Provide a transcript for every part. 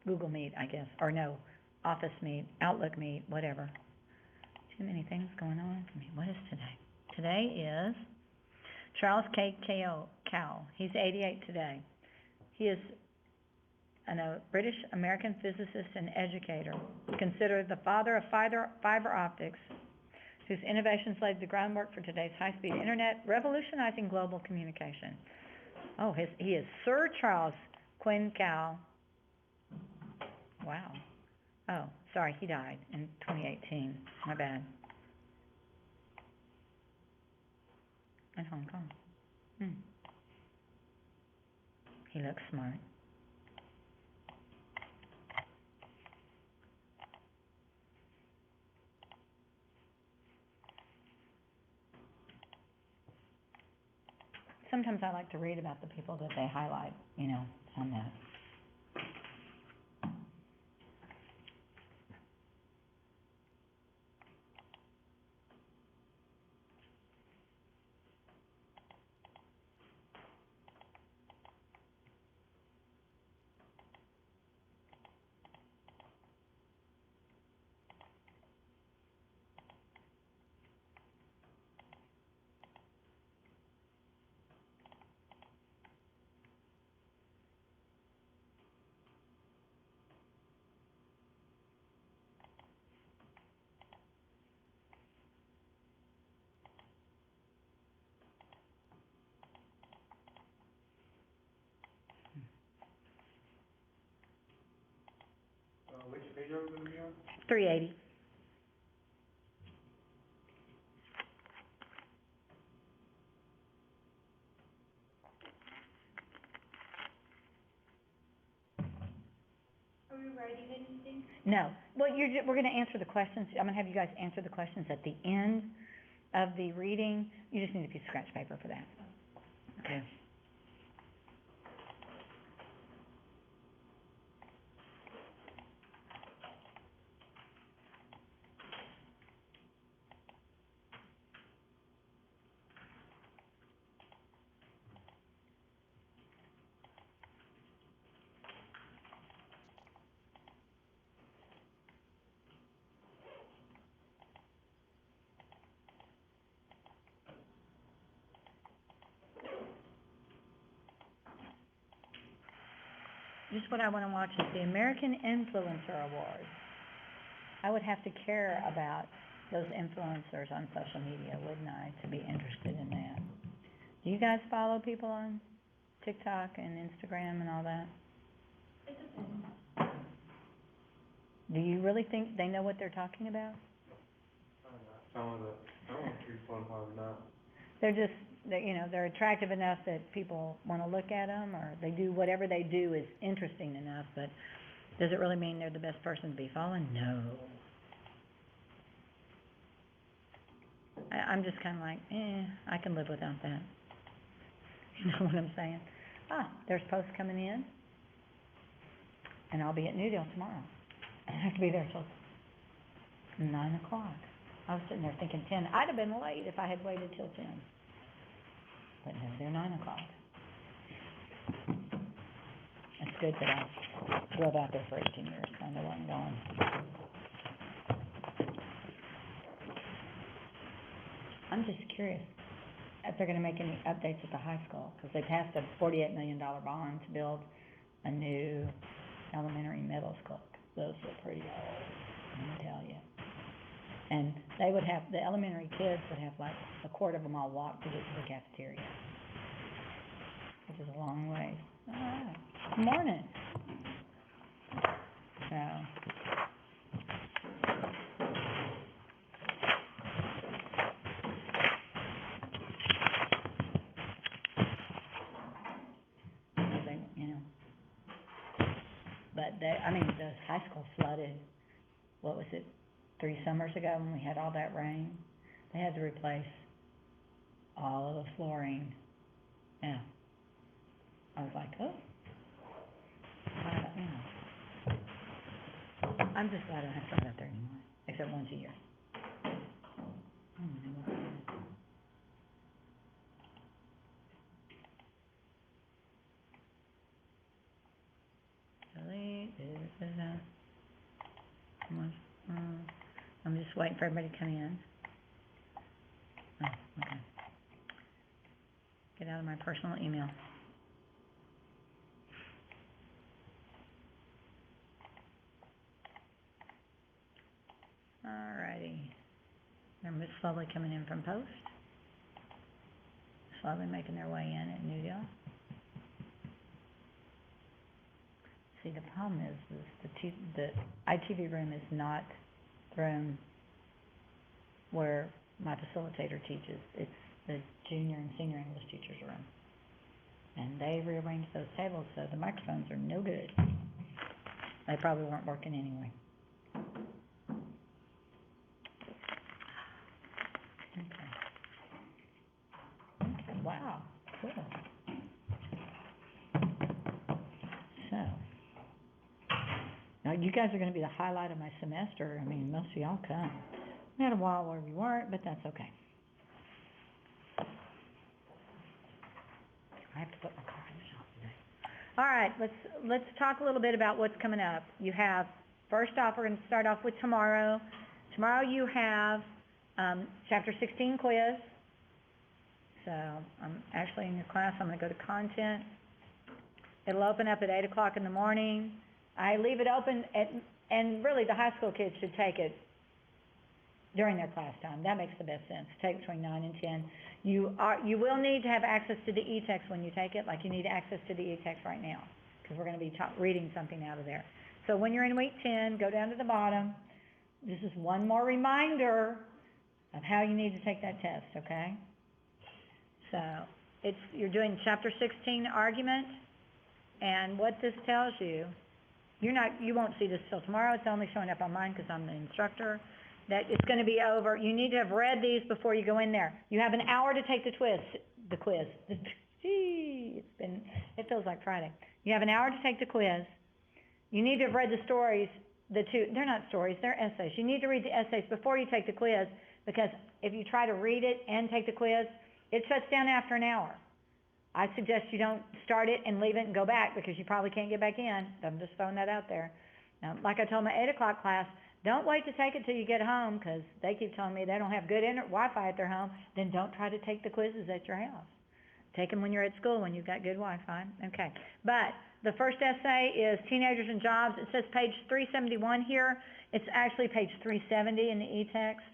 Google Meet, I guess, or no, Office Meet, Outlook Meet, whatever. Too many things going on for me. What is today? Today is Charles K. Cowell. He's 88 today. He is a British American physicist and educator, considered the father of fiber optics, whose innovations laid the groundwork for today's high-speed internet, revolutionizing global communication. Oh, he is Sir Charles Quinn Cowell. Wow. Oh, sorry, he died in 2018. My bad. In Hong Kong. He looks smart. Sometimes I like to read about the people that they highlight, on that. Which page are we going to be on? 380. Are we writing anything? No. Well, we're going to answer the questions. I'm going to have you guys answer the questions at the end of the reading. You just need a piece of scratch paper for that. Okay. Just what I want to watch is the American Influencer Awards. I would have to care about those influencers on social media, wouldn't I, to be interested in that? Do you guys follow people on TikTok and Instagram and all that? It depends. Do you really think they know what they're talking about? I don't know if it's fun or not. They're attractive enough that people want to look at them, or they do whatever they do is interesting enough, but does it really mean they're the best person to be following? No. I'm just kind of like, I can live without that. You know what I'm saying? There's posts coming in, and I'll be at Newdale tomorrow. I have to be there till 9 o'clock. I was sitting there thinking 10. I'd have been late if I had waited till 10. But no, they're 9 o'clock. It's good that I drove out there for 18 years, so I know where I'm going. I'm just curious if they're going to make any updates at the high school, because they passed a $48 million bond to build a new elementary middle school. Those are pretty old, let me tell you. And the elementary kids would have like a quarter of a mile walk to get to the cafeteria, which is a long way. All right. Good morning. So, but the high school flooded, what was it, 3 summers ago when we had all that rain? They had to replace all of the flooring. Yeah. I was like, I'm just glad I don't have to drive out there anymore, except once a year. Delete this Just waiting for everybody to come in. Oh, okay. Get out of my personal email. Alrighty. They're slowly coming in from post. Slowly making their way in at New Deal. See, the problem is the ITV room is not the room where my facilitator teaches. It's the junior and senior English teachers' room. And they rearranged those tables so the microphones are no good. They probably weren't working anyway. Okay, wow, cool. So, now you guys are gonna be the highlight of my semester. I mean, most of y'all come. We had a while where we weren't, but that's okay. I have to put my car in the shop today. All right, let's talk a little bit about what's coming up. You have, first off, we're gonna start off with tomorrow. Tomorrow you have, chapter 16 quiz. So, I'm actually in your class, I'm gonna go to content. It'll open up at 8 o'clock in the morning. I leave it open and really the high school kids should take it during their class time. That makes the best sense. Take between 9 and 10. You will need to have access to the e-text when you take it, like you need access to the e-text right now, because we're gonna be reading something out of there. So when you're in week 10, go down to the bottom. This is one more reminder of how you need to take that test, okay? So, you're doing chapter 16 argument, and what this tells you, you won't see this till tomorrow, it's only showing up on mine because I'm the instructor, that it's gonna be over. You need to have read these before you go in there. You have an hour to take the quiz. It feels like Friday. You have an hour to take the quiz. You need to have read the stories, they're not stories, they're essays. You need to read the essays before you take the quiz, because if you try to read it and take the quiz, it shuts down after an hour. I suggest you don't start it and leave it and go back, because you probably can't get back in. I'm just throwing that out there. Now, like I told my 8 o'clock class, don't wait to take it till you get home, because they keep telling me they don't have good Wi-Fi at their home. Then don't try to take the quizzes at your house. Take them when you're at school, when you've got good Wi-Fi. Okay. But the first essay is Teenagers and Jobs. It says page 371 here. It's actually page 370 in the e-text,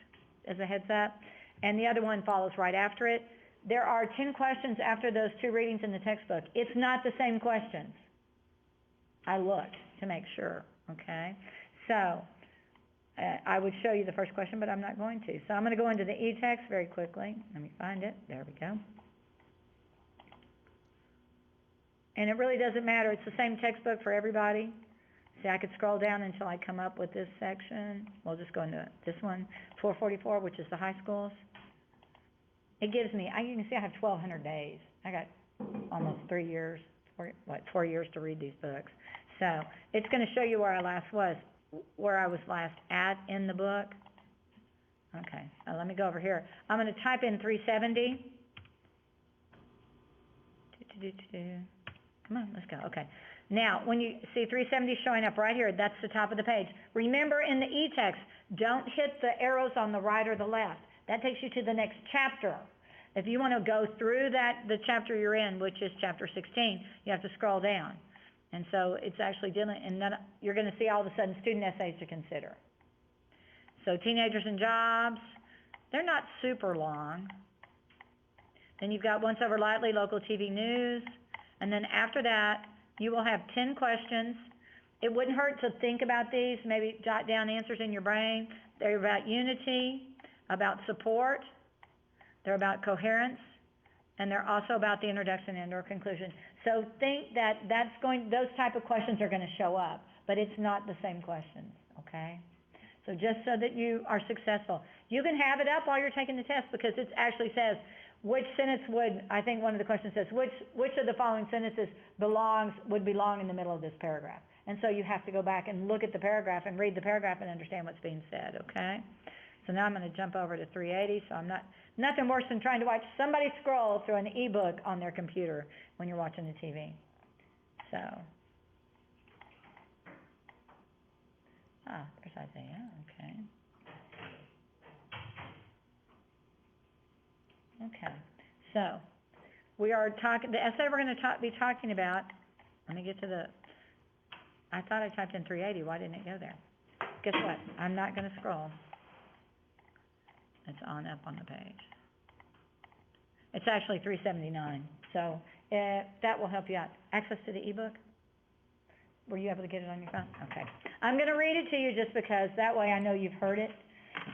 as a heads up. And the other one follows right after it. There are 10 questions after those two readings in the textbook. It's not the same questions. I looked to make sure, okay? So, I would show you the first question, but I'm not going to. So I'm going to go into the e-text very quickly. Let me find it. There we go. And it really doesn't matter. It's the same textbook for everybody. See, I could scroll down until I come up with this section. We'll just go into this one, 444, which is the high schools. It gives me, you can see I have 1,200 days. I got almost 3 years, 4 years to read these books. So it's going to show you where I was last at in the book. Okay, let me go over here. I'm going to type in 370. Come on, let's go. Okay. Now, when you see 370 showing up right here, that's the top of the page. Remember, in the e-text, don't hit the arrows on the right or the left. That takes you to the next chapter. If you want to go through the chapter you're in, which is chapter 16, you have to scroll down. And so it's actually dealing, and then you're going to see all of a sudden student essays to consider. So Teenagers and Jobs, they're not super long. Then you've got Once Over Lightly, local TV news. And then after that, you will have 10 questions. It wouldn't hurt to think about these, maybe jot down answers in your brain. They're about unity, about support, they're about coherence, and they're also about the introduction and or conclusion. So think that those type of questions are going to show up, but it's not the same questions, okay? So just so that you are successful. You can have it up while you're taking the test, because it actually says, which sentence I think one of the questions says, which of the following sentences would belong in the middle of this paragraph? And so you have to go back and look at the paragraph and read the paragraph and understand what's being said, okay? So now I'm going to jump over to 380, so nothing worse than trying to watch somebody scroll through an e-book on their computer when you're watching the TV. So, there's Isaiah, okay. Okay, so, we are talking, the essay we're gonna be talking about, let me get to the, I thought I typed in 380, why didn't it go there? Guess what, I'm not gonna scroll. It's on up on the page. It's actually 379, so, that will help you out. Access to the ebook? Were you able to get it on your phone? Okay. I'm gonna read it to you just because that way I know you've heard it.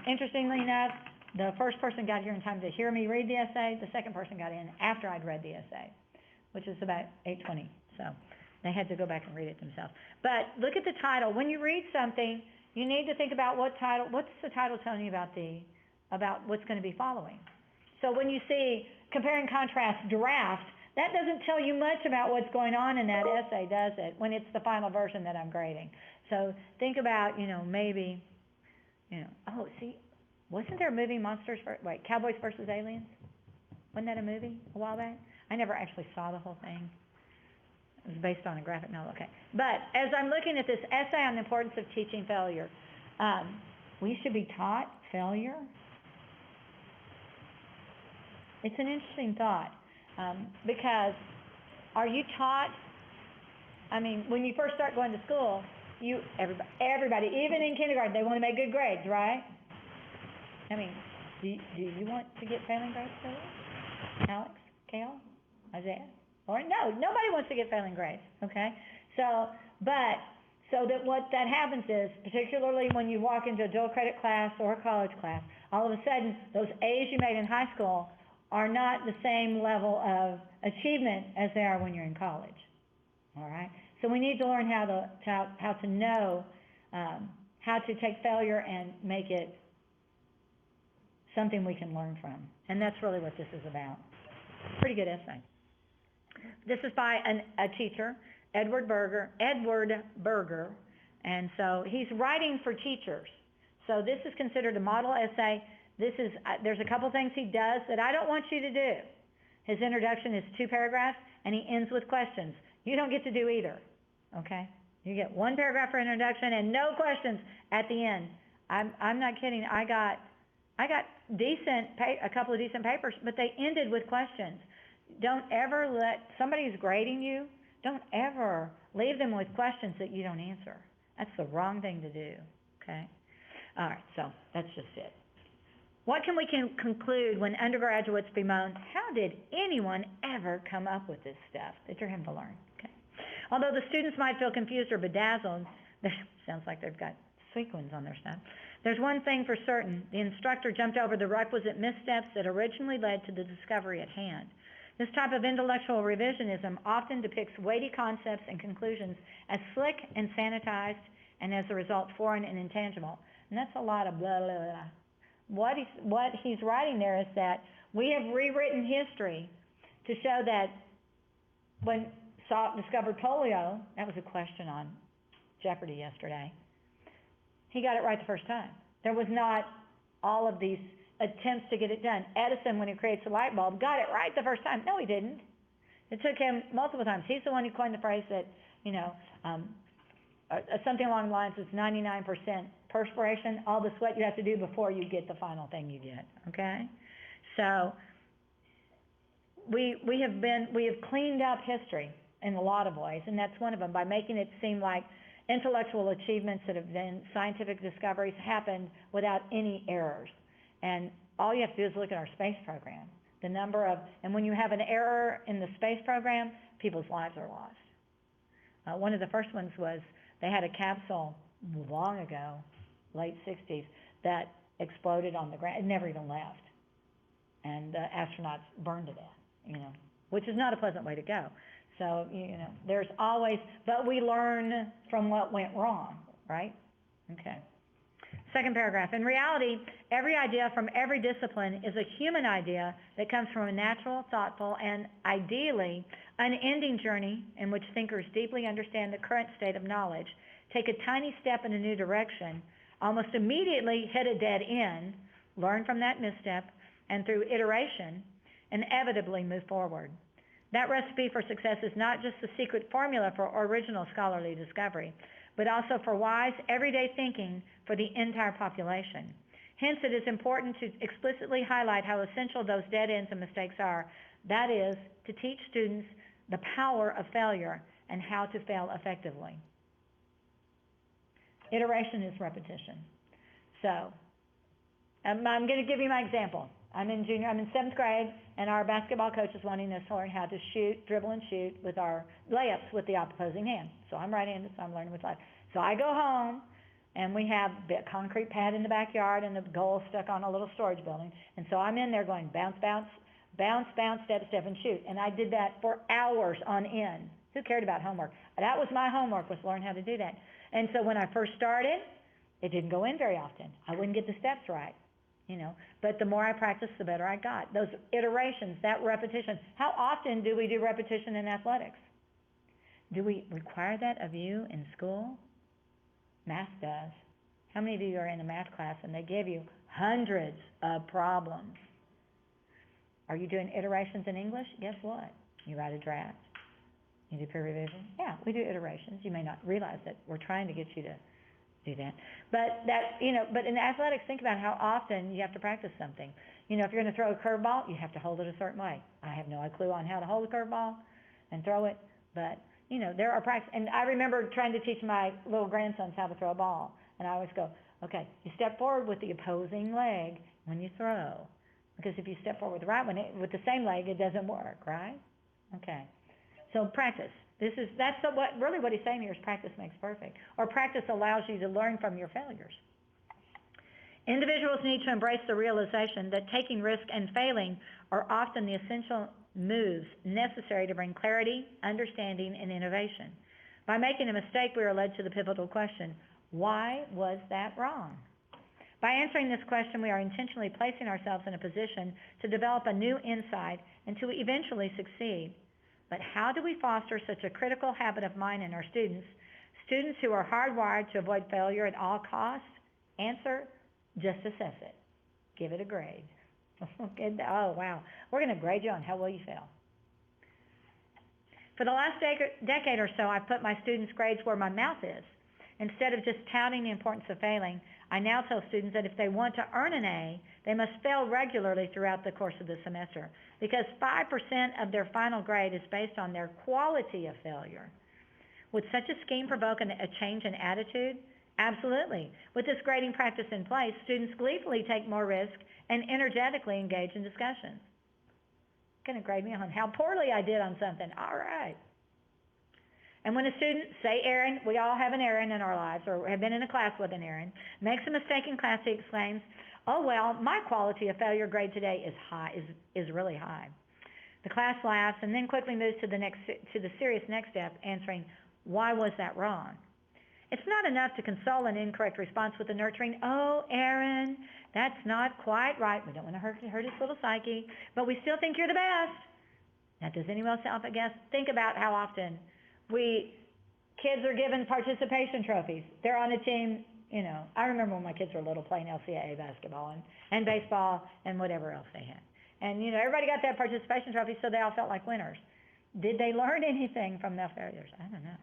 Interestingly enough, the first person got here in time to hear me read the essay, the second person got in after I'd read the essay, which is about 8:20, so they had to go back and read it themselves. But look at the title. When you read something, you need to think about what's the title telling you about what's gonna be following. So when you see compare and contrast draft, that doesn't tell you much about what's going on in that essay, does it, when it's the final version that I'm grading? So think about, maybe, oh, see, wasn't there a movie, Cowboys versus Aliens? Wasn't that a movie a while back? I never actually saw the whole thing. It was based on a graphic novel, okay. But as I'm looking at this essay on the importance of teaching failure, we should be taught failure? It's an interesting thought. Because are you taught, when you first start going to school, everybody, even in kindergarten, they want to make good grades, right? Do you want to get failing grades, Philly? Alex, Kale, Isaiah? Or no, nobody wants to get failing grades, okay? So that what that happens is, particularly when you walk into a dual credit class or a college class, all of a sudden, those A's you made in high school are not the same level of achievement as they are when you're in college, all right? So we need to learn how to know how to take failure and make it something we can learn from, and that's really what this is about. Pretty good essay. This is by a teacher, Edward Berger, and so he's writing for teachers. So this is considered a model essay. There's a couple things he does that I don't want you to do. His introduction is 2 paragraphs, and he ends with questions. You don't get to do either, okay? You get 1 paragraph for introduction and no questions at the end. I'm not kidding. I got a couple of decent papers, but they ended with questions. Don't ever let somebody who's grading you, don't ever leave them with questions that you don't answer. That's the wrong thing to do, okay? All right, so that's just it. What can we conclude when undergraduates bemoan, how did anyone ever come up with this stuff that you're having to learn? Okay. Although the students might feel confused or bedazzled, sounds like they've got sequins on their stuff, there's one thing for certain. The instructor jumped over the requisite missteps that originally led to the discovery at hand. This type of intellectual revisionism often depicts weighty concepts and conclusions as slick and sanitized, and as a result, foreign and intangible. And that's a lot of blah, blah, blah. What he's writing there is that we have rewritten history to show that when Salk discovered polio, that was a question on Jeopardy yesterday, he got it right the first time. There was not all of these attempts to get it done. Edison, when he creates a light bulb, got it right the first time. No, he didn't. It took him multiple times. He's the one who coined the phrase that, something along the lines of 99% perspiration, all the sweat you have to do before you get the final thing you get, okay? So we have cleaned up history in a lot of ways, and that's one of them, by making it seem like intellectual achievements that have been scientific discoveries happened without any errors. And all you have to do is look at our space program. And when you have an error in the space program, people's lives are lost. One of the first ones was they had a capsule long ago, late 60s, that exploded on the ground. It never even left. And the astronauts burned to death, which is not a pleasant way to go. So, there's always, but we learn from what went wrong, right? Okay. Second paragraph. In reality, every idea from every discipline is a human idea that comes from a natural, thoughtful, and ideally unending journey in which thinkers deeply understand the current state of knowledge, take a tiny step in a new direction, almost immediately hit a dead end, learn from that misstep, and through iteration, inevitably move forward. That recipe for success is not just the secret formula for original scholarly discovery, but also for wise, everyday thinking for the entire population. Hence, it is important to explicitly highlight how essential those dead ends and mistakes are. That is, to teach students the power of failure and how to fail effectively. Iteration is repetition. So, I'm going to give you my example. I'm in 7th grade, and our basketball coach is wanting us to learn how to shoot, dribble and shoot with our layups with the opposing hand. So I'm right-handed, so I'm learning with left. So I go home, and we have a concrete pad in the backyard, and the goal stuck on a little storage building. And so I'm in there going bounce, bounce, bounce, bounce, step, step, and shoot. And I did that for hours on end. Who cared about homework? That was my homework, was learn how to do that. And so when I first started, it didn't go in very often. I wouldn't get the steps right, But the more I practiced, the better I got. Those iterations, that repetition. How often do we do repetition in athletics? Do we require that of you in school? Math does. How many of you are in a math class and they give you hundreds of problems? Are you doing iterations in English? Guess what? You write a draft. You do peer revision. Yeah, we do iterations. You may not realize that we're trying to get you to do that. But but in athletics, think about how often you have to practice something. If you're going to throw a curveball, you have to hold it a certain way. I have no clue on how to hold a curveball and throw it, but there are practice. And I remember trying to teach my little grandsons how to throw a ball, and I always go, okay, you step forward with the opposing leg when you throw, because if you step forward with the right one, with the same leg, it doesn't work, right? Okay, so practice. That's what he's saying here is practice makes perfect, or practice allows you to learn from your failures. Individuals need to embrace the realization that taking risk and failing are often the essential moves necessary to bring clarity, understanding, and innovation. By making a mistake, we are led to the pivotal question, why was that wrong? By answering this question, we are intentionally placing ourselves in a position to develop a new insight and to eventually succeed. But how do we foster such a critical habit of mind in our students who are hardwired to avoid failure at all costs? Answer, just assess it. Give it a grade. Oh, wow. We're going to grade you on how well you fail. For the last decade or so, I've put my students' grades where my mouth is. Instead of just touting the importance of failing, I now tell students that if they want to earn an A, they must fail regularly throughout the course of the semester, because 5% of their final grade is based on their quality of failure. Would such a scheme provoke a change in attitude? Absolutely. With this grading practice in place, students gleefully take more risk and energetically engage in discussions. Going to grade me on how poorly I did on something. All right. And when a student, say Aaron, we all have an Aaron in our lives, or have been in a class with an Aaron, makes a mistake in class, he exclaims, oh, well, my quality of failure grade today is really high. The class laughs and then quickly moves to the serious next step, answering, why was that wrong? It's not enough to console an incorrect response with a nurturing, oh, Aaron, that's not quite right. We don't want to hurt his little psyche, but we still think you're the best. Now, does anyone else, I guess, think about how often kids are given participation trophies. They're on a team, I remember when my kids were little playing LCAA basketball and baseball and whatever else they had. And, everybody got that participation trophy, so they all felt like winners. Did they learn anything from their failures? I don't know.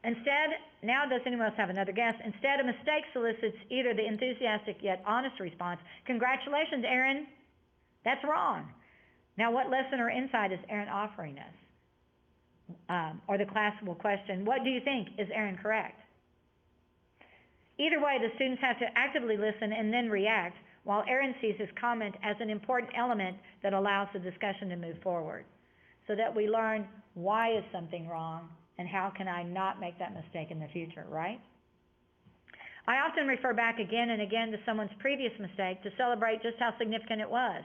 Instead, now does anyone else have another guess? Instead, a mistake solicits either the enthusiastic yet honest response, congratulations, Aaron, that's wrong. Now, what lesson or insight is Aaron offering us? Or the class will question, what do you think? Is Aaron correct? Either way, the students have to actively listen and then react, while Aaron sees his comment as an important element that allows the discussion to move forward, so that we learn why is something wrong and how can I not make that mistake in the future, right? I often refer back again and again to someone's previous mistake to celebrate just how significant it was.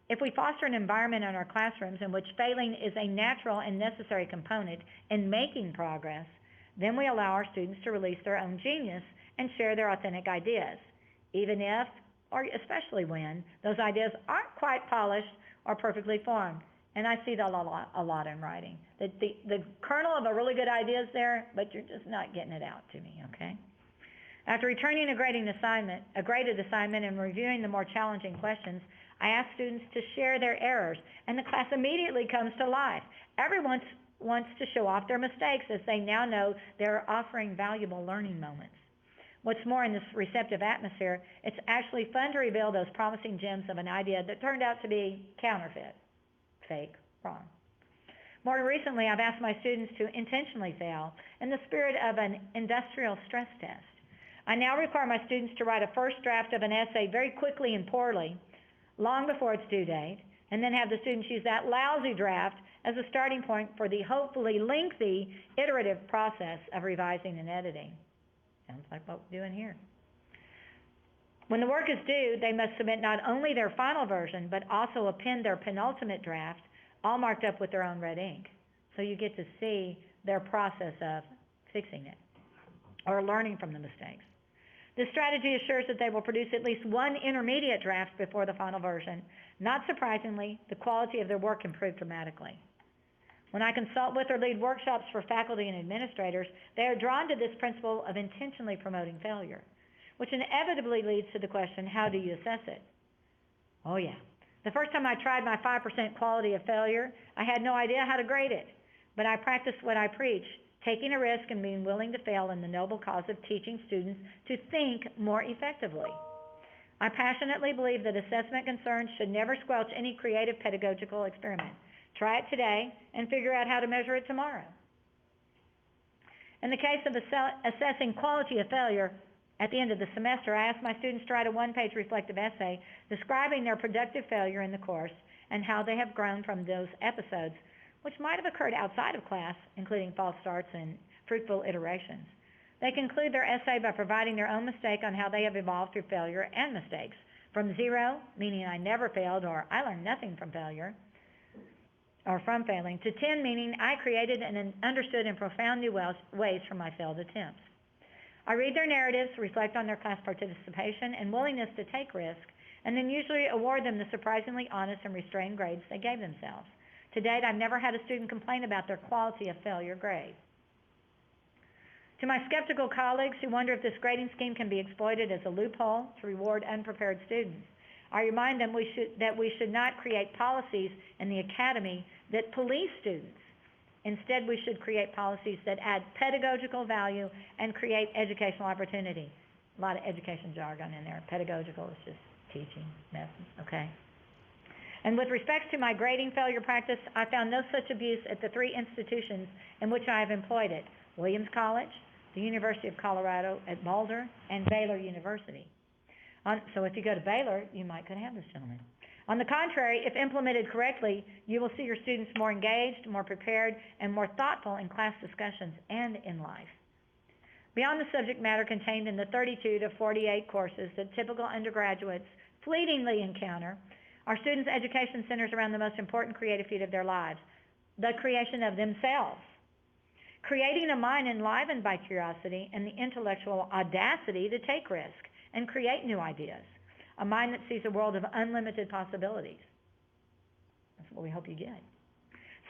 If we foster an environment in our classrooms in which failing is a natural and necessary component in making progress, then we allow our students to release their own genius and share their authentic ideas, even if, or especially when, those ideas aren't quite polished or perfectly formed. And I see that a lot in writing. The kernel of a really good idea is there, but you're just not getting it out to me, okay? After returning a graded assignment and reviewing the more challenging questions, I ask students to share their errors, and the class immediately comes to life. Everyone wants to show off their mistakes, as they now know they're offering valuable learning moments. What's more, in this receptive atmosphere, it's actually fun to reveal those promising gems of an idea that turned out to be counterfeit, fake, wrong. More recently, I've asked my students to intentionally fail in the spirit of an industrial stress test. I now require my students to write a first draft of an essay very quickly and poorly, long before its due date, and then have the students use that lousy draft as a starting point for the hopefully lengthy, iterative process of revising and editing. Sounds like what we're doing here. When the work is due, they must submit not only their final version, but also append their penultimate draft, all marked up with their own red ink. So you get to see their process of fixing it or learning from the mistakes. This strategy assures that they will produce at least one intermediate draft before the final version. Not surprisingly, the quality of their work improved dramatically. When I consult with or lead workshops for faculty and administrators, they are drawn to this principle of intentionally promoting failure, which inevitably leads to the question, how do you assess it? Oh yeah. The first time I tried my 5% quality of failure, I had no idea how to grade it, but I practiced what I preach, taking a risk and being willing to fail in the noble cause of teaching students to think more effectively. I passionately believe that assessment concerns should never squelch any creative pedagogical experiment. Try it today and figure out how to measure it tomorrow. In the case of assessing quality of failure, at the end of the semester, I asked my students to write a one-page reflective essay describing their productive failure in the course and how they have grown from those episodes, which might have occurred outside of class, including false starts and fruitful iterations. They conclude their essay by providing their own mistake on how they have evolved through failure and mistakes, from 0, meaning I never failed or I learned nothing from failure, or from failing, to 10, meaning I created and understood in profound new ways from my failed attempts. I read their narratives, reflect on their class participation and willingness to take risk, and then usually award them the surprisingly honest and restrained grades they gave themselves. To date, I've never had a student complain about their quality of failure grade. To my skeptical colleagues who wonder if this grading scheme can be exploited as a loophole to reward unprepared students, I remind them that we should not create policies in the academy that police students. Instead, we should create policies that add pedagogical value and create educational opportunity. A lot of education jargon in there. Pedagogical is just teaching methods, okay? And with respect to my grading failure practice, I found no such abuse at the 3 institutions in which I have employed it: Williams College, the University of Colorado at Boulder, and Baylor University. So if you go to Baylor, you might could have this gentleman. On the contrary, if implemented correctly, you will see your students more engaged, more prepared, and more thoughtful in class discussions and in life. Beyond the subject matter contained in the 32 to 48 courses that typical undergraduates fleetingly encounter, our students' education centers around the most important creative feat of their lives, the creation of themselves. Creating a mind enlivened by curiosity and the intellectual audacity to take risk and create new ideas. A mind that sees a world of unlimited possibilities. That's what we hope you get.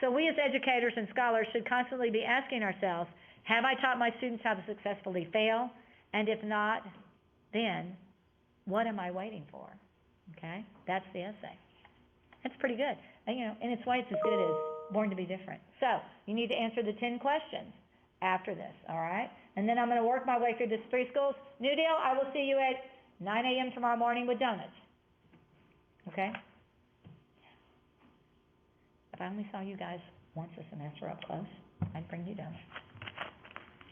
So we as educators and scholars should constantly be asking ourselves, have I taught my students how to successfully fail? And if not, then what am I waiting for? Okay, that's the essay. That's pretty good. And, in its way, it's as good as Born to be Different. So you need to answer the 10 questions after this, all right? And then I'm going to work my way through this 3 schools. New deal, I will see you at 9 a.m. tomorrow morning with donuts. Okay? If I only saw you guys once a semester up close, I'd bring you donuts.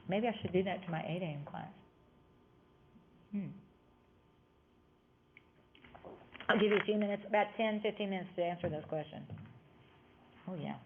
Maybe I should do that to my 8 a.m. class. I'll give you a few minutes, about 10, 15 minutes to answer those questions. Oh, yeah.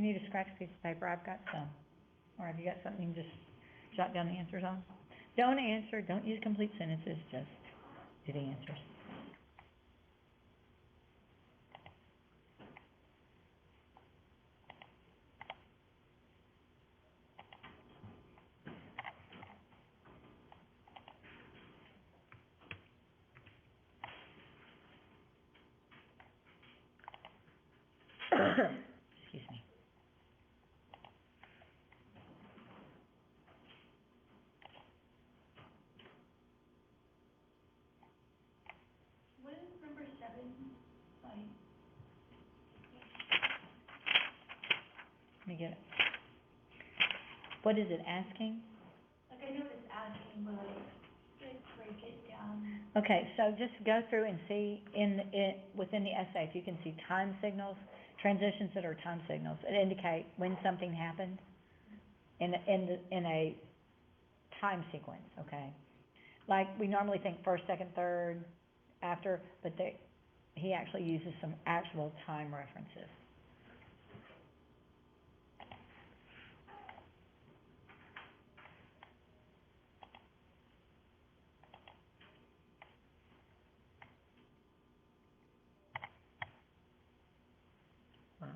you need a scratch piece of paper, I've got some. Or have you got something you can just jot down the answers on? Don't answer, don't use complete sentences, just do the answers. Excuse me. What is number 7, like, Let me get it. What is it asking? I know it's asking, but like break it down. Okay, so just go through and see within the essay, if you can see time signals, transitions that are time signals, that indicate when something happened in a time sequence, okay? Like, we normally think first, second, third, after, but he actually uses some actual time references. Wow.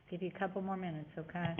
Give you a couple more minutes, okay?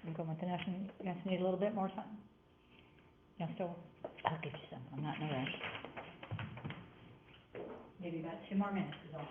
I'm going with the national, you guys need a little bit more time? Yeah, still, I'll give you some, I'm not in a rush. Maybe about 2 more minutes is all.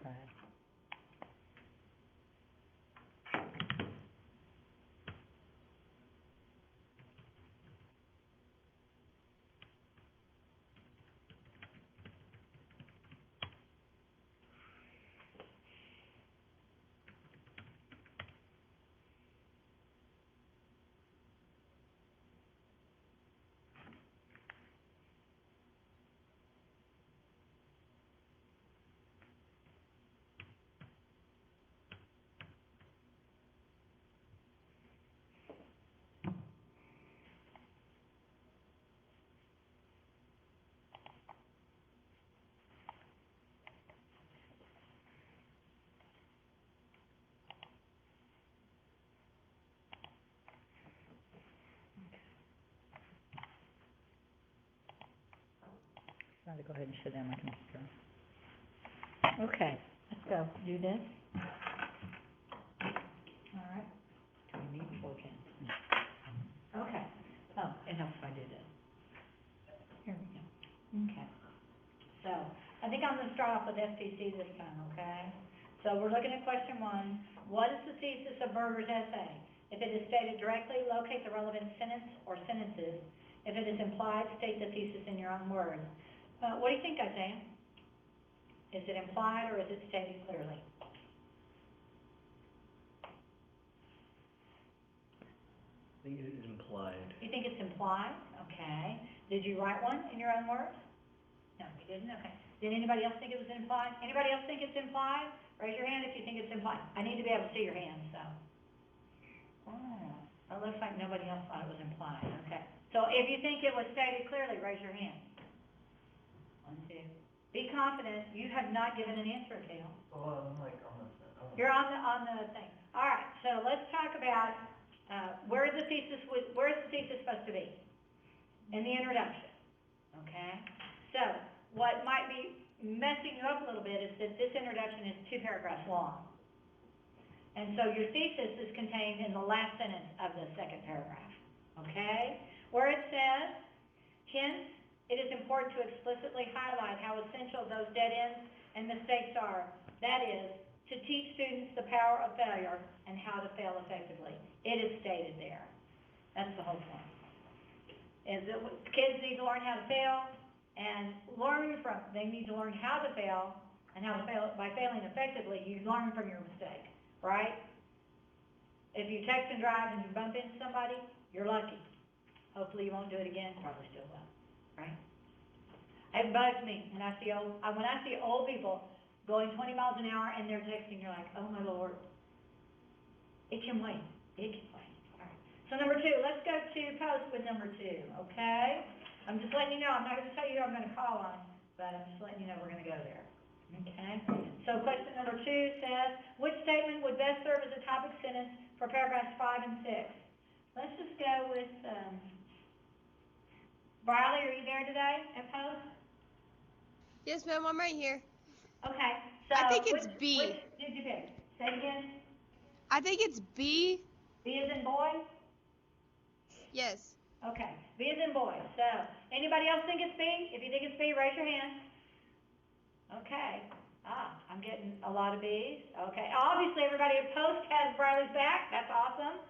Crap. So I'll go ahead and shut down my computer. Okay, let's go, do this. All right. Do we need 4 pins? No. Okay, oh, it helps if I do this. Here we go. Okay. So, I think I'm gonna start off with SPC this time, okay? So we're looking at question 1. What is the thesis of Berger's essay? If it is stated directly, locate the relevant sentence or sentences. If it is implied, state the thesis in your own words. What do you think, Isaiah? Is it implied or is it stated clearly? I think it is implied. You think it's implied? Okay. Did you write one in your own words? No, you didn't? Okay. Did anybody else think it was implied? Anybody else think it's implied? Raise your hand if you think it's implied. I need to be able to see your hands, so. Oh, it looks like nobody else thought it was implied. Okay. So if you think it was stated clearly, raise your hand. 1, 2. Be confident. You have not given an answer, Cale. Well, I'm like on the, You're on the thing. All right. So let's talk about where's the thesis supposed to be? In the introduction. Okay. So what might be messing you up a little bit is that this introduction is 2 paragraphs long. And so your thesis is contained in the last sentence of the 2nd paragraph. Okay? Where it says, hence, it is important to explicitly highlight how essential those dead ends and mistakes are. That is, to teach students the power of failure and how to fail effectively. It is stated there. That's the whole point. Is that kids need to learn how to fail, and they need to learn how to fail, and how to fail. By failing effectively, you learn from your mistake, right? If you text and drive and you bump into somebody, you're lucky. Hopefully you won't do it again, probably still will, right? It bugs me when I see old people going 20 miles an hour and they're texting, you're like, oh my Lord. It can wait. It can wait. All right. So number 2, let's go to post with number 2, okay? I'm just letting you know, I'm not going to tell you who I'm going to call on, but I'm just letting you know we're going to go there. Okay? So question number 2 says, which statement would best serve as a topic sentence for paragraphs 5 and 6? Let's just go with, Briley, are you there today at post? Yes, ma'am, I'm right here. Okay, so I think it's B. Which did you pick? Say it again. I think it's B. B as in boy? Yes. Okay, B as in boy. So, anybody else think it's B? If you think it's B, raise your hand. Okay. I'm getting a lot of B's. Okay, obviously everybody at post has Briley's back. That's awesome.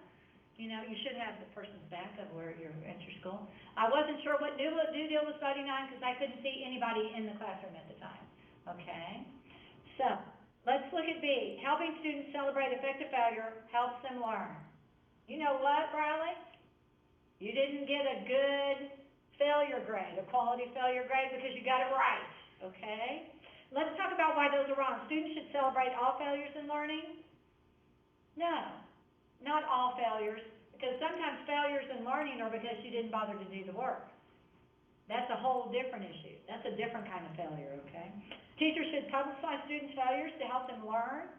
You know, you should have the person's back of where you're at your school. I wasn't sure what due deal was voting on because I couldn't see anybody in the classroom at the time. Okay, so let's look at B. Helping students celebrate effective failure helps them learn. You know what, Briley? You didn't get a good failure grade, a quality failure grade, because you got it right. Okay, let's talk about why those are wrong. Students should celebrate all failures in learning? No. Not all failures, because sometimes failures in learning are because you didn't bother to do the work. That's a whole different issue. That's a different kind of failure, okay? Teachers should publicize students' failures to help them learn.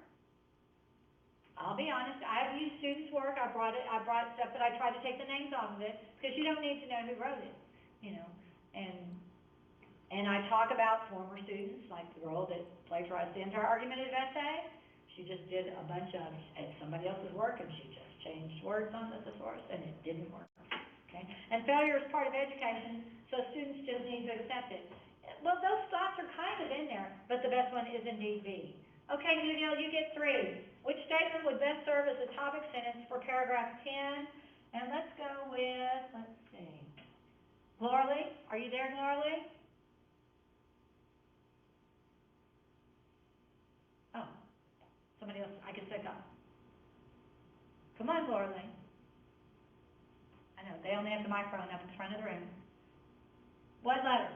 I'll be honest, I have used students' work. I brought stuff, but I tried to take the names off of it, because you don't need to know who wrote it, you know. And I talk about former students, like the girl that plagiarized the entire argumentative essay. She just did a bunch of somebody else's work, and she just changed words on the thesaurus, and it didn't work. Okay? And failure is part of education, so students just need to accept it. Well, those thoughts are kind of in there, but the best one is indeed B. Okay, Nudil, you get 3. Which statement would best serve as a topic sentence for paragraph 10? And let's go with, let's see. Laura Lee, are you there, Laura Lee? Oh. Somebody else, I can say go. Come on, Laura Lee. I know, they only have the microphone up in front of the room. What letter?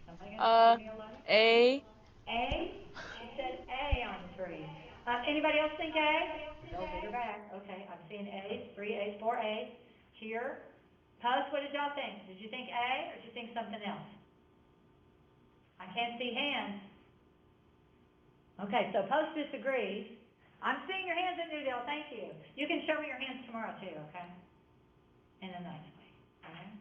Somebody gonna give me a letter? A. A? She said A on 3. Anybody else think A? No, get her back. Okay, I'm seeing A's, 3 A's, 4 A's here. Post, what did y'all think? Did you think A, or did you think something else? I can't see hands. Okay, so Post disagrees. I'm seeing your hands in Newdale, thank you. You can show me your hands tomorrow too, okay? In a nice way, alright?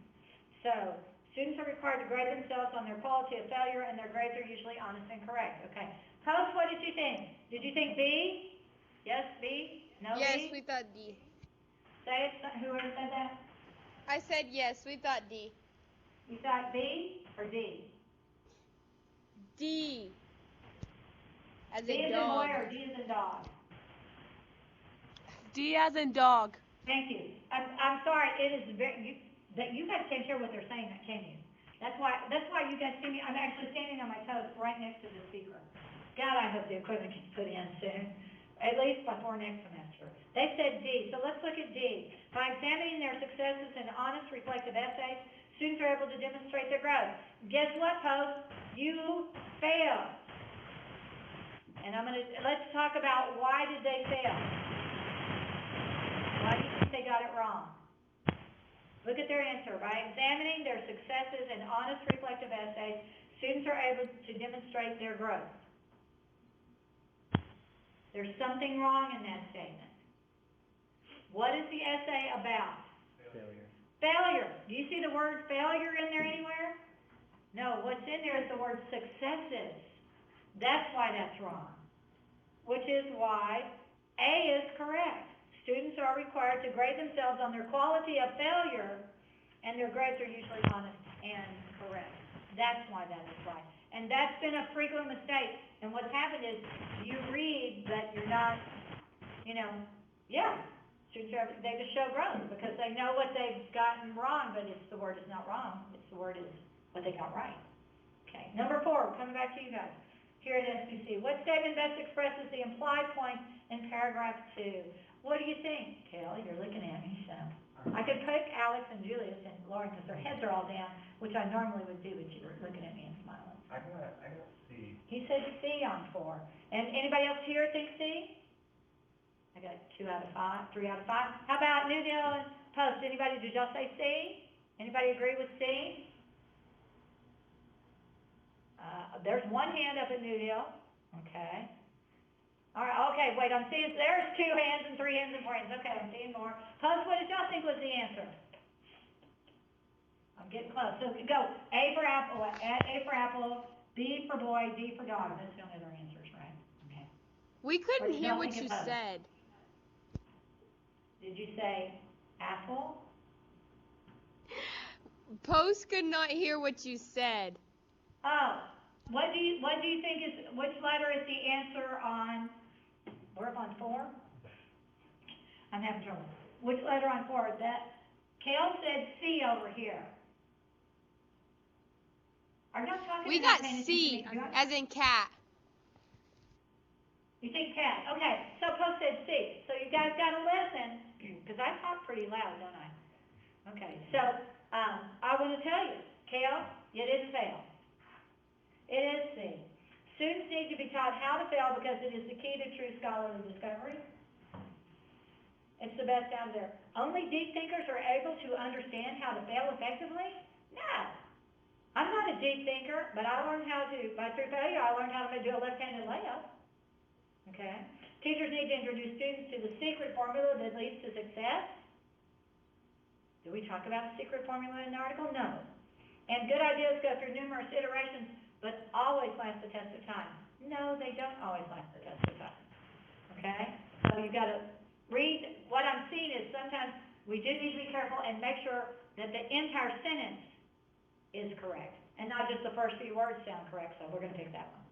So, students are required to grade themselves on their quality of failure, and their grades are usually honest and correct. Okay. Post, what did you think? Did you think B? Yes, B? No, B? Yes, we thought D. Say it, whoever said that? I said yes, we thought D. You thought B or D? D. As D in is in dog. boy or D is in dog? D as in dog. Thank you. I'm sorry, it is very, you guys can't hear what they're saying, can you? That's why you guys see me, I'm actually standing on my toes right next to the speaker. God, I hope the equipment gets put in soon, at least before next semester. They said D, so let's look at D. By examining their successes in honest, reflective essays, students are able to demonstrate their growth. Guess what, Post? You failed. And let's talk about why did they fail? Why do you think they got it wrong? Look at their answer. By examining their successes in honest, reflective essays, students are able to demonstrate their growth. There's something wrong in that statement. What is the essay about? Failure. Failure. Do you see the word failure in there anywhere? No, what's in there is the word successes. That's why that's wrong. Which is why A is correct. Students are required to grade themselves on their quality of failure, and their grades are usually honest and correct. That's why that is right. And that's been a frequent mistake. And what's happened is you read that you're not, students they just show growth because they know what they've gotten wrong, but the word is not wrong. The word is what they got right. Okay, number 4, coming back to you guys. Here at SBC, what statement best expresses the implied point in paragraph 2? What do you think? Kayla, you're looking at me, so. I could pick Alex and Julius and Lauren because their heads are all down, which I normally would do, but you were looking at me and smiling. I got C. He said C on 4. And anybody else here think C? I got 2 out of 5, 3 out of 5. How about New Deal and Post? Anybody, did y'all say C? Anybody agree with C? There's one hand up at New Deal. Okay. All right, okay, wait, I'm seeing, there's 2 hands and 3 hands and 4 hands. Okay, I'm seeing more. Post, what did y'all think was the answer? I'm getting close. So go A for apple, B for boy, D for dog. Those are the only other answers, right? Okay. We couldn't What did hear y'all what think you of those? said. Did you say apple? Post could not hear what you said. Oh, what do you think is, which letter is the answer on, we're up on 4? I'm having trouble. Which letter on 4? Kale said C over here. Are y'all talking We about got paying C, attention to me? as in cat. You think cat? Okay, so Post said C. So you guys got to listen, because I talk pretty loud, don't I? Okay, so I want to tell you, Kale, you didn't fail. It is C. Students need to be taught how to fail because it is the key to true scholarly discovery. It's the best out there. Only deep thinkers are able to understand how to fail effectively? No. I'm not a deep thinker, but I learned how to, by true failure, I learned how to do a left-handed layup. Okay? Teachers need to introduce students to the secret formula that leads to success. Did we talk about the secret formula in the article? No. And good ideas go through numerous iterations, but always last the test of time. No, they don't always last the test of time. Okay? So you've got to read. What I'm seeing is sometimes we do need to be careful and make sure that the entire sentence is correct, and not just the first few words sound correct, so we're going to pick that one.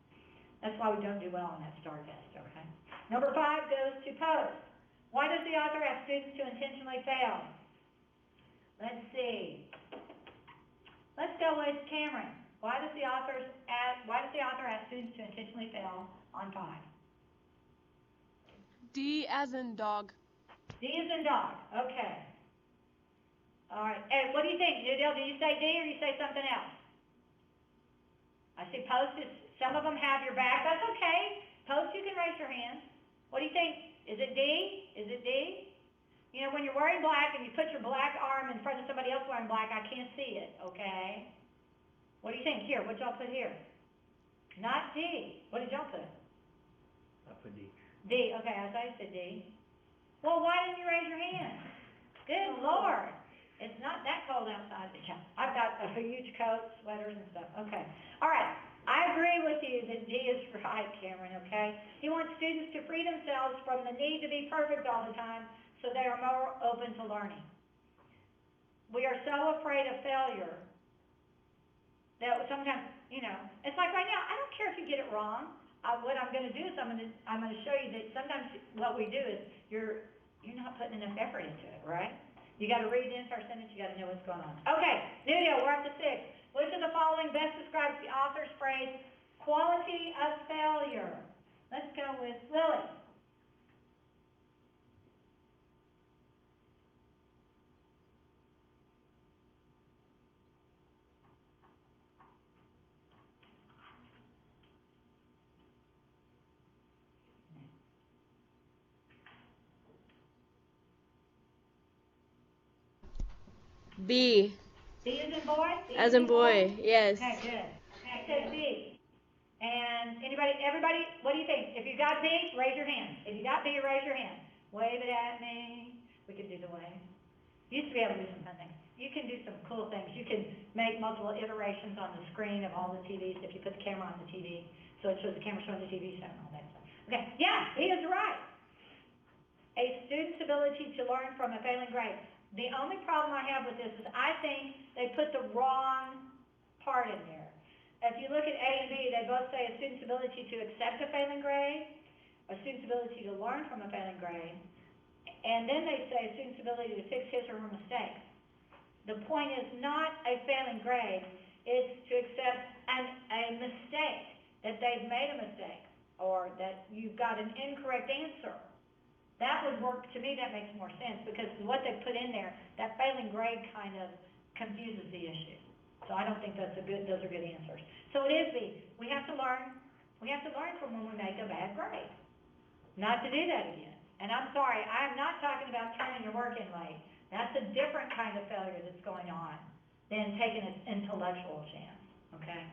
That's why we don't do well on that STAR test, okay? Number 5 goes to Post. Why does the author ask students to intentionally fail? Let's see. Let's go with Cameron. Why does the author ask students to intentionally fail on 5? D as in dog. D is in dog. Okay. All right. Hey, what do you think, Judith? Do you say D or you say something else? I see Post is, some of them have your back. That's okay. Post, you can raise your hand. What do you think? Is it D? Is it D? You know, when you're wearing black and you put your black arm in front of somebody else wearing black, I can't see it, okay? What do you think? Here, what y'all put here? Not D. What did y'all put? I put D. D. Okay, I thought you said D. Well, why didn't you raise your hand? Good Lord. It's not that cold outside. I've got a huge coat, sweaters and stuff. Okay. All right. I agree with you that D is right, Cameron, okay? He wants students to free themselves from the need to be perfect all the time, so they are more open to learning. We are so afraid of failure that sometimes, it's like right now, I don't care if you get it wrong. What I'm gonna do is I'm gonna show you that sometimes what we do is you're not putting enough effort into it, right? You gotta read the entire sentence, you gotta know what's going on. Okay, new deal, we're up to 6. Which of the following best describes the author's phrase, quality of failure? Let's go with Lily. B. B as in boy? As in boy, yes. Okay, good. I said B. And everybody, what do you think? If you got B, raise your hand. If you got B, raise your hand. Wave it at me. We can do the wave. Used to be able to do some fun things. You can do some cool things. You can make multiple iterations on the screen of all the TVs if you put the camera on the TV. So it shows the camera showing the TV set and all that stuff. Okay, yeah, B is right. A student's ability to learn from a failing grade. The only problem I have with this is I think they put the wrong part in there. If you look at A and B, they both say a student's ability to accept a failing grade, a student's ability to learn from a failing grade, and then they say a student's ability to fix his or her mistakes. The point is not a failing grade, it's to accept a mistake, that they've made a mistake, or that you've got an incorrect answer. That would work, to me, that makes more sense, because what they put in there, that failing grade kind of confuses the issue. So I don't think those are good answers. So it is B. We have to learn from when we make a bad grade. Not to do that again. And I'm sorry, I'm not talking about turning your work in late. That's a different kind of failure that's going on than taking an intellectual chance, okay?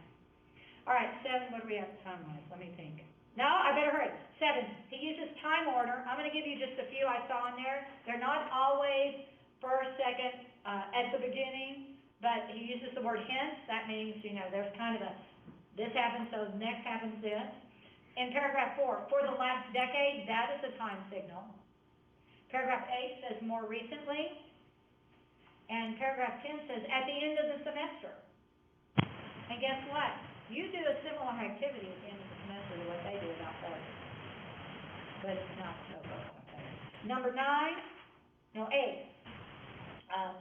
All right, 7, what do we have time-wise? Let me think. No, I better hurry. 7, he uses time order. I'm going to give you just a few I saw in there. They're not always first, second, at the beginning, but he uses the word hence. That means, there's kind of this happens, so next happens this. In paragraph 4, for the last decade, that is a time signal. Paragraph 8 says more recently. And paragraph 10 says at the end of the semester. And guess what? You do a similar activity at the end of the semester to what they do about failure. But it's not so good. Okay. Number 8.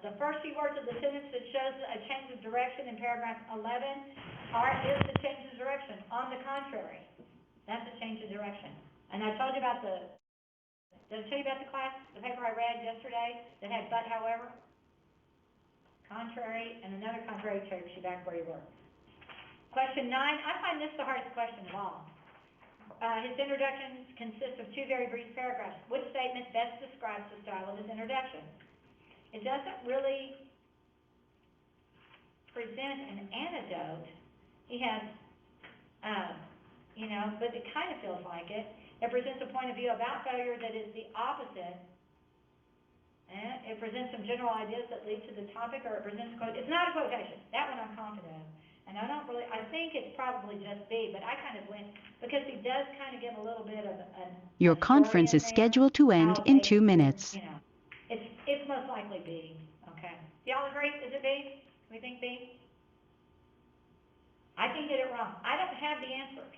The first few words of the sentence that shows a change of direction in paragraph 11 is the change of direction. On the contrary, that's a change of direction. And I told you about did I tell you about the paper I read yesterday that had but however? Contrary, and another contrary takes you back where you were. Question 9, I find this the hardest question of all. His introduction consists of 2 very brief paragraphs. Which statement best describes the style of his introduction? It doesn't really present an anecdote. He has, but it kind of feels like it. It presents a point of view about failure that is the opposite. It presents some general ideas that lead to the topic, or it presents a quote. It's not a quotation. That one I'm confident of. And I think it's probably just B, but I kind of went, because he does kind of give a little bit of Your conference is scheduled to end in 2 minutes. It's most likely B, okay? Do y'all agree? Is it B? We think B? I can get it wrong. I don't have the answers.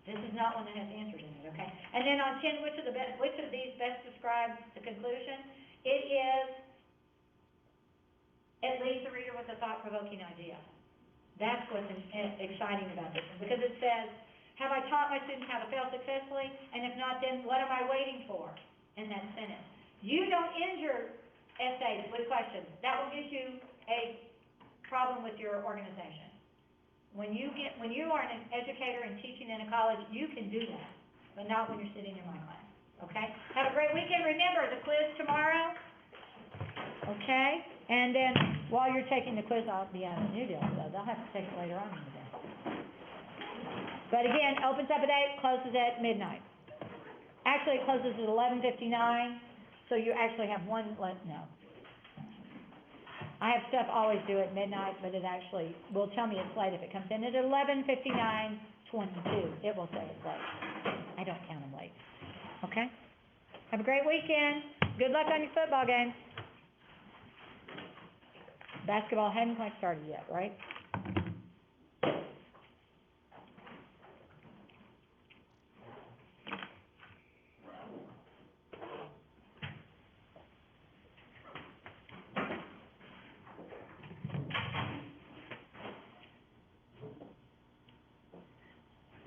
This is not one that has answers in it, okay? And then on 10, which of these best describes the conclusion? It is, it leaves the reader with a thought-provoking idea. That's what's exciting about this one, because it says, have I taught my students how to fail successfully? And if not, then what am I waiting for in that sentence? You don't end your essays with questions. That will get you a problem with your organization. When you are an educator and teaching in a college, you can do that, but not when you're sitting in my class, okay? Have a great weekend. Remember, the quiz tomorrow, okay? And then, while you're taking the quiz, I'll be on a new deal, so they'll have to take it later on in the day. But again, opens up at 8, closes at midnight. Actually, it closes at 11:59, so you actually have one, no. I have stuff always due at midnight, but it actually will tell me it's late if it comes in at 11:59:22. It will say it's late. I don't count them late. Okay? Have a great weekend. Good luck on your football game. Basketball hadn't quite started yet, right?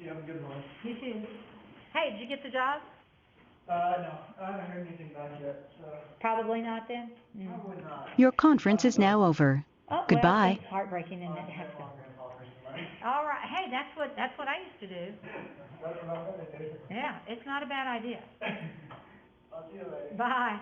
You have a good one. You too. Hey, did you get the job? No, I haven't heard anything back yet, so Probably not then? Mm. probably not. Your conference is now over. Oh, well, Goodbye. it's heartbreaking and it has I'm gonna call for somebody. All right, hey, that's what I used to do. That's what I'm gonna do. Yeah, it's not a bad idea. I'll see you later. Bye.